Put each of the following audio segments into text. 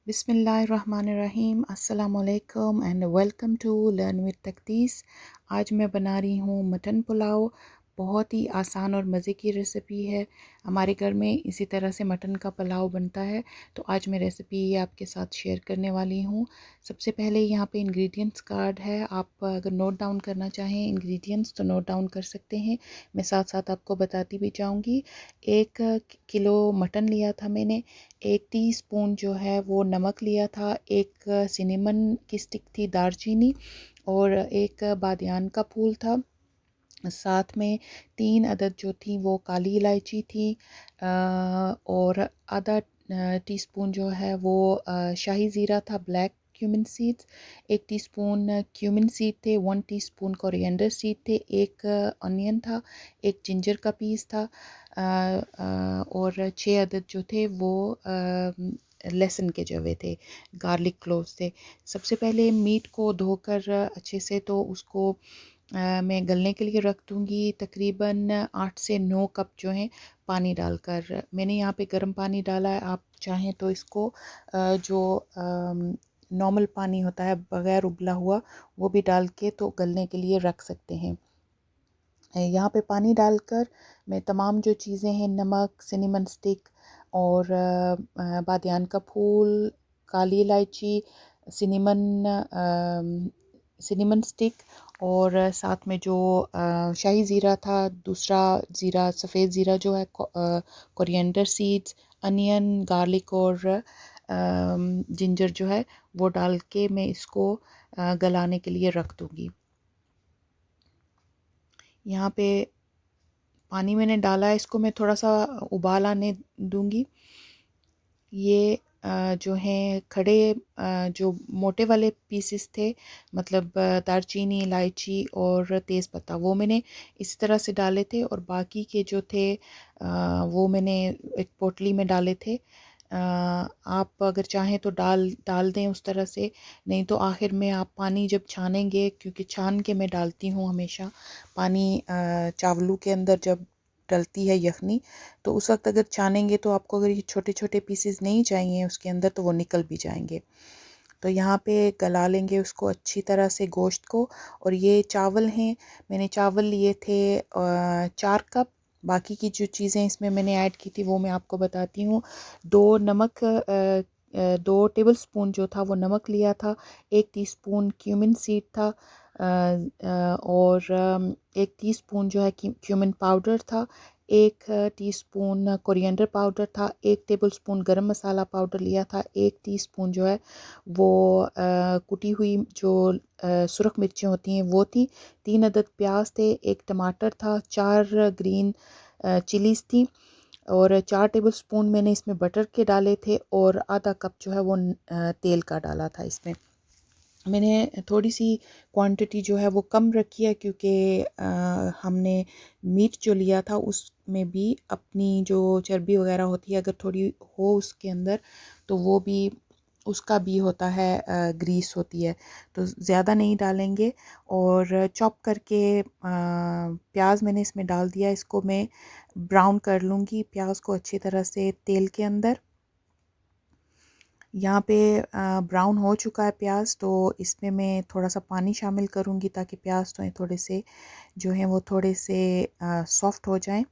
बिस्मिल्लाहिर्रहमानिर्रहीम अस्सलामुअलैकुम and welcome to learn with Taqdees. आज मैं बना रही हूँ मटन पुलाव। बहुत ही आसान और मज़े की रेसिपी है। हमारे घर में इसी तरह से मटन का पुलाव बनता है, तो आज मैं रेसिपी आपके साथ शेयर करने वाली हूँ। सबसे पहले यहाँ पे इंग्रेडिएंट्स कार्ड है, आप अगर नोट डाउन करना चाहें इंग्रेडिएंट्स तो नोट डाउन कर सकते हैं। मैं साथ साथ आपको बताती भी जाऊँगी। 1 किलो मटन लिया था मैंने। 1 टीस्पून जो है वो नमक लिया था, एक सिनेमन की स्टिक थी, दालचीनी, और एक बादियान का फूल था। साथ में 3 अदद जो थी वो काली इलायची थी, और आधा टीस्पून जो है वो शाही ज़ीरा था, black cumin seeds. 1 teaspoon cumin seed थे, 1 टीस्पून कोरिएंडर सीड थे, एक अनियन था, एक जिंजर का पीस था, और 6 अदद जो थे वो लहसुन के जवे थे, गार्लिक क्लोव्स थे। सबसे पहले मीट को धोकर अच्छे से तो उसको मैं गलने के लिए रख दूँगी। तकरीबन 8 से 9 कप जो हैं पानी डालकर। मैंने यहाँ पे गर्म पानी डाला है, आप चाहें तो इसको जो नॉर्मल पानी होता है बग़ैर उबला हुआ वो भी डाल के तो गलने के लिए रख सकते हैं। यहाँ पे पानी डालकर मैं तमाम जो चीज़ें हैं, नमक, सिनेमन स्टिक और बादियान का फूल, काली इलायची, सिनेमन सिनेमन स्टिक, और साथ में जो शाही ज़ीरा था, दूसरा ज़ीरा, सफ़ेद ज़ीरा जो है, कोरिएंडर सीड्स, अनियन, गार्लिक और जिंजर जो है वो डाल के मैं इसको गलाने के लिए रख दूँगी। यहाँ पे पानी मैंने डाला है, इसको मैं थोड़ा सा उबाल आने दूँगी। ये जो हैं खड़े जो मोटे वाले पीसेस थे, मतलब दालचीनी, इलायची और तेज़पत्ता, वो मैंने इस तरह से डाले थे, और बाकी के जो थे वो मैंने एक पोटली में डाले थे। आप अगर चाहें तो डाल डाल दें उस तरह से, नहीं तो आखिर में आप पानी जब छानेंगे, क्योंकि छान के मैं डालती हूँ हमेशा पानी चावलों के अंदर जब डलती है यखनी, तो उस वक्त अगर छानेंगे तो आपको अगर ये छोटे छोटे पीसेस नहीं चाहिए उसके अंदर तो वो निकल भी जाएंगे। तो यहाँ पे गला लेंगे उसको अच्छी तरह से गोश्त को। और ये चावल हैं, मैंने चावल लिए थे 4 कप। बाकी की जो चीज़ें इसमें मैंने ऐड की थी वो मैं आपको बताती हूँ। 2 टेबल स्पून जो था वो नमक लिया था, 1 टीस्पून क्यूमिन सीड था, और 1 टीस्पून जो है क्यूमिन पाउडर था, 1 टीस्पून कोरिएंडर पाउडर था, 1 टेबलस्पून गरम मसाला पाउडर लिया था, 1 टीस्पून जो है वो कुटी हुई जो सुरख मिर्चें होती हैं वो थी, 3 अदद प्याज थे, एक टमाटर था, 4 ग्रीन चिलीज़ थी, और 4 टेबलस्पून मैंने इसमें बटर के डाले थे, और आधा कप जो है वो तेल का डाला था। इसमें मैंने थोड़ी सी क्वांटिटी जो है वो कम रखी है, क्योंकि हमने मीट जो लिया था उसमें भी अपनी जो चर्बी वगैरह होती है, अगर थोड़ी हो उसके अंदर तो वो भी, उसका भी होता है, ग्रीस होती है, तो ज़्यादा नहीं डालेंगे। और चॉप करके प्याज मैंने इसमें डाल दिया, इसको मैं ब्राउन कर लूँगी प्याज को अच्छी तरह से तेल के अंदर। यहाँ पे ब्राउन हो चुका है प्याज, तो इसमें मैं थोड़ा सा पानी शामिल करूँगी ताकि प्याज तो थोड़े से जो हैं वो थोड़े से सॉफ्ट हो जाएं।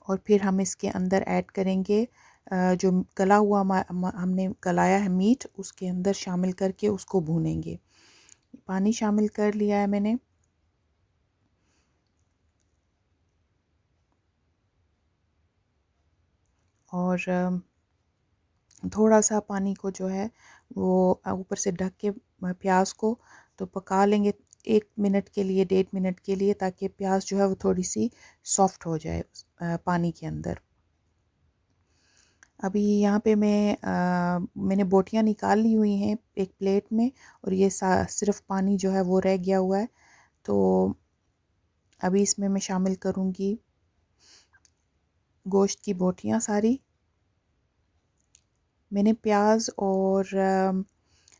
और फिर हम इसके अंदर ऐड करेंगे जो गला हुआ हमने गलाया है मीट, उसके अंदर शामिल करके उसको भूनेंगे। पानी शामिल कर लिया है मैंने, और थोड़ा सा पानी को जो है वो ऊपर से ढक के प्याज को तो पका लेंगे 1 मिनट के लिए, 1.5 मिनट के लिए, ताकि प्याज जो है वो थोड़ी सी सॉफ्ट हो जाए पानी के अंदर। अभी यहाँ पे मैंने बोटियाँ निकाल ली हुई हैं एक प्लेट में, और ये सिर्फ पानी जो है वो रह गया हुआ है। तो अभी इसमें मैं शामिल करूँगी गोश्त की बोटियाँ सारी। मैंने प्याज और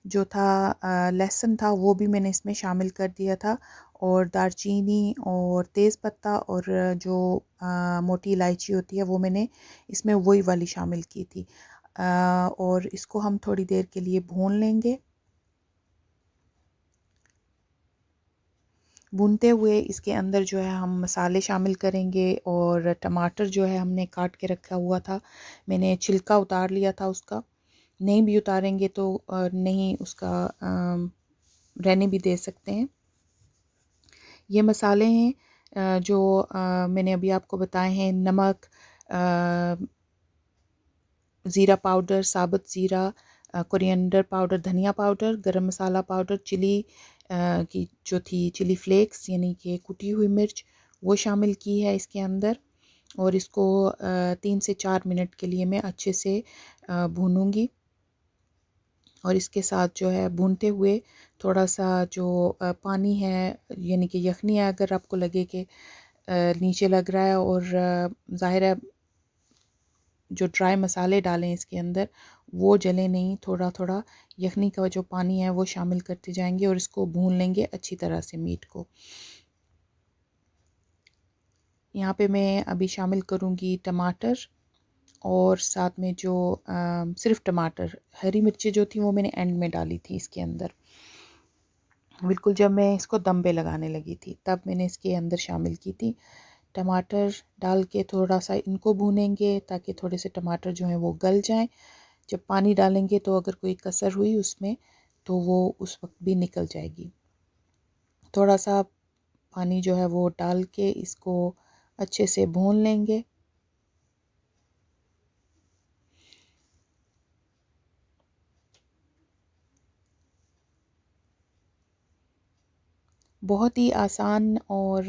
जो था लहसुन था वो भी मैंने इसमें शामिल कर दिया था, और दालचीनी और तेज़पत्ता और जो मोटी इलायची होती है वो मैंने इसमें वही वाली शामिल की थी। और इसको हम थोड़ी देर के लिए भून लेंगे। भूनते हुए इसके अंदर जो है हम मसाले शामिल करेंगे, और टमाटर जो है हमने काट के रखा हुआ था, मैंने छिलका उतार लिया था उसका। नहीं भी उतारेंगे तो नहीं, उसका रहने भी दे सकते हैं। ये मसाले हैं जो मैंने अभी आपको बताए हैं। नमक, ज़ीरा पाउडर, साबुत ज़ीरा, कोरिएंडर पाउडर, धनिया पाउडर, गरम मसाला पाउडर, चिली की जो थी चिली फ्लेक्स यानी कि कुटी हुई मिर्च, वो शामिल की है इसके अंदर। और इसको 3 से 4 मिनट के लिए मैं अच्छे से भूनूंगी। और इसके साथ जो है भूनते हुए थोड़ा सा जो पानी है यानी कि यखनी है, अगर आपको लगे कि नीचे लग रहा है, और ज़ाहिर है जो ड्राई मसाले डालें इसके अंदर वो जले नहीं, थोड़ा थोड़ा यखनी का जो पानी है वो शामिल करते जाएंगे और इसको भून लेंगे अच्छी तरह से मीट को। यहाँ पे मैं अभी शामिल करूँगी टमाटर, और साथ में जो सिर्फ टमाटर, हरी मिर्चें जो थी वो मैंने एंड में डाली थी इसके अंदर, बिल्कुल जब मैं इसको दम पे लगाने लगी थी तब मैंने इसके अंदर शामिल की थी। टमाटर डाल के थोड़ा सा इनको भूनेंगे ताकि थोड़े से टमाटर जो हैं वो गल जाएं। जब पानी डालेंगे तो अगर कोई कसर हुई उसमें तो वो उस वक्त भी निकल जाएगी। थोड़ा सा पानी जो है वो डाल के इसको अच्छे से भून लेंगे। बहुत ही आसान और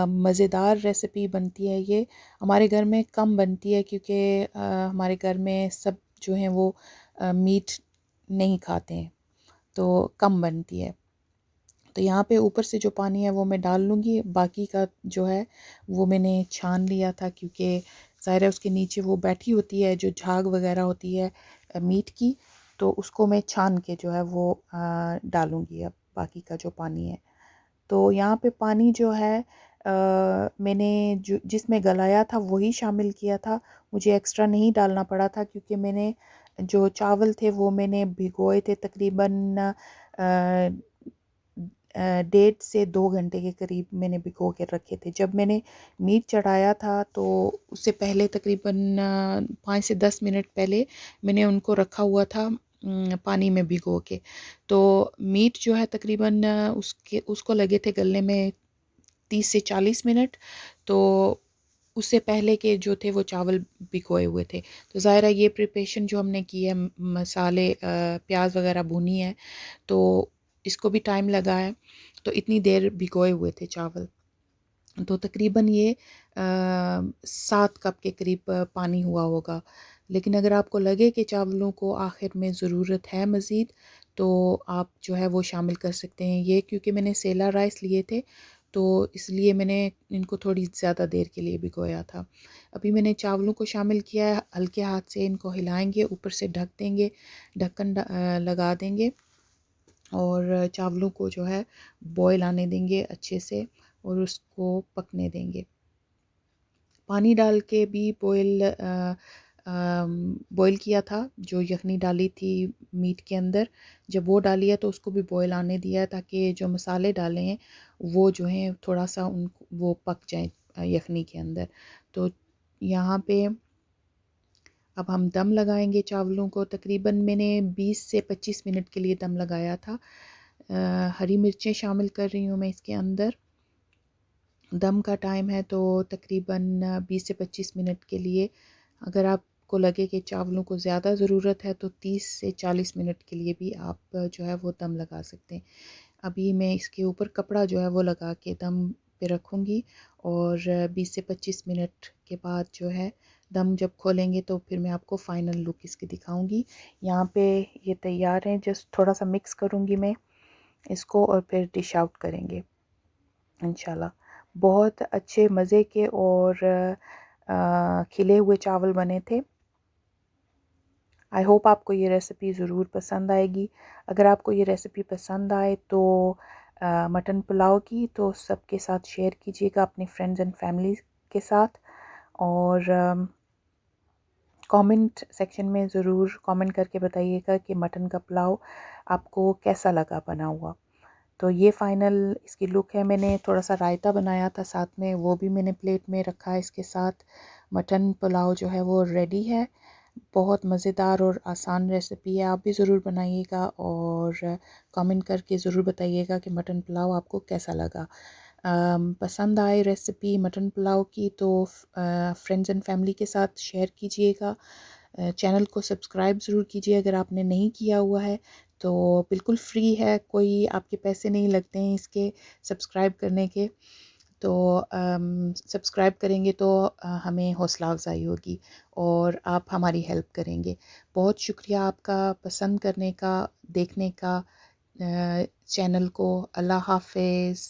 मज़ेदार रेसिपी बनती है ये। हमारे घर में कम बनती है क्योंकि हमारे घर में सब जो हैं वो मीट नहीं खाते हैं, तो कम बनती है। तो यहाँ पे ऊपर से जो पानी है वो मैं डाल लूँगी, बाकी का जो है वो मैंने छान लिया था क्योंकि ज़ाहिर है उसके नीचे वो बैठी होती है जो झाग वगैरह होती है मीट की, तो उसको मैं छान के जो है वो डालूँगी अब बाकी का जो पानी है। तो यहाँ पे पानी जो है मैंने जो जिसमें गलाया था वही शामिल किया था, मुझे एक्स्ट्रा नहीं डालना पड़ा था क्योंकि मैंने जो चावल थे वो मैंने भिगोए थे तकरीबन 1.5 से 2 घंटे के करीब मैंने भिगो के रखे थे। जब मैंने मीट चढ़ाया था तो उससे पहले तकरीबन 5 से 10 मिनट पहले मैंने उनको रखा हुआ था पानी में भिगो के। तो मीट जो है तकरीबन उसको लगे थे गलने में 30 से 40 मिनट। तो उससे पहले के जो थे वो चावल भिगोए हुए थे। तो ज़ाहिर है ये प्रिपरेशन जो हमने की है, मसाले प्याज वगैरह भुनी है, तो इसको भी टाइम लगा है। तो इतनी देर भिगोए हुए थे चावल, तो तकरीबन ये 7 कप के करीब पानी हुआ होगा। लेकिन अगर आपको लगे कि चावलों को आखिर में ज़रूरत है मज़ीद, तो आप जो है वो शामिल कर सकते हैं। ये क्योंकि मैंने सेला राइस लिए थे तो इसलिए मैंने इनको थोड़ी ज़्यादा देर के लिए भिगोया था। अभी मैंने चावलों को शामिल किया है, हल्के हाथ से इनको हिलाएंगे, ऊपर से ढक देंगे, ढक्कन लगा देंगे, और चावलों को जो है बॉयल आने देंगे अच्छे से और उसको पकने देंगे। पानी डाल के भी बॉयल किया था, जो यखनी डाली थी मीट के अंदर, जब वो डाली है तो उसको भी बॉयल आने दिया है ताकि जो मसाले डाले हैं वो जो हैं थोड़ा सा उन वो पक जाएं यखनी के अंदर। तो यहाँ पे अब हम दम लगाएंगे चावलों को। तकरीबन मैंने 20 से 25 मिनट के लिए दम लगाया था। हरी मिर्चें शामिल कर रही हूँ मैं इसके अंदर। दम का टाइम है तो तकरीबन 20 से 25 मिनट के लिए। अगर आपको लगे कि चावलों को ज़्यादा ज़रूरत है तो 30 से 40 मिनट के लिए भी आप जो है वो दम लगा सकते हैं। अभी मैं इसके ऊपर कपड़ा जो है वो लगा के दम पे रखूँगी, और 20 से 25 मिनट के बाद जो है दम जब खोलेंगे तो फिर मैं आपको फ़ाइनल लुक इसकी दिखाऊंगी। यहाँ पे ये तैयार है, जस्ट थोड़ा सा मिक्स करूँगी मैं इसको और फिर डिश आउट करेंगे इंशाल्लाह। बहुत अच्छे मज़े के और खिले हुए चावल बने थे। आई होप आपको ये रेसिपी ज़रूर पसंद आएगी। अगर आपको ये रेसिपी पसंद आए तो मटन पुलाव की तो सबके साथ शेयर कीजिएगा, अपने फ्रेंड्स एंड फैमिली के साथ। और कमेंट सेक्शन में ज़रूर कमेंट करके बताइएगा कि मटन का पुलाव आपको कैसा लगा बना हुआ। तो ये फ़ाइनल इसकी लुक है। मैंने थोड़ा सा रायता बनाया था साथ में, वो भी मैंने प्लेट में रखा है। इसके साथ मटन पुलाव जो है वो रेडी है। बहुत मज़ेदार और आसान रेसिपी है, आप भी ज़रूर बनाइएगा और कमेंट करके ज़रूर बताइएगा कि मटन पुलाव आपको कैसा लगा। पसंद आए रेसिपी मटन पुलाव की तो फ्रेंड्स एंड फैमिली के साथ शेयर कीजिएगा। चैनल को सब्सक्राइब ज़रूर कीजिए अगर आपने नहीं किया हुआ है तो। बिल्कुल फ्री है, कोई आपके पैसे नहीं लगते हैं इसके सब्सक्राइब करने के। तो सब्सक्राइब करेंगे तो हमें हौसला अफ़ज़ाई होगी और आप हमारी हेल्प करेंगे। बहुत शुक्रिया आपका पसंद करने का, देखने का चैनल को। अल्लाह हाफ़िज़।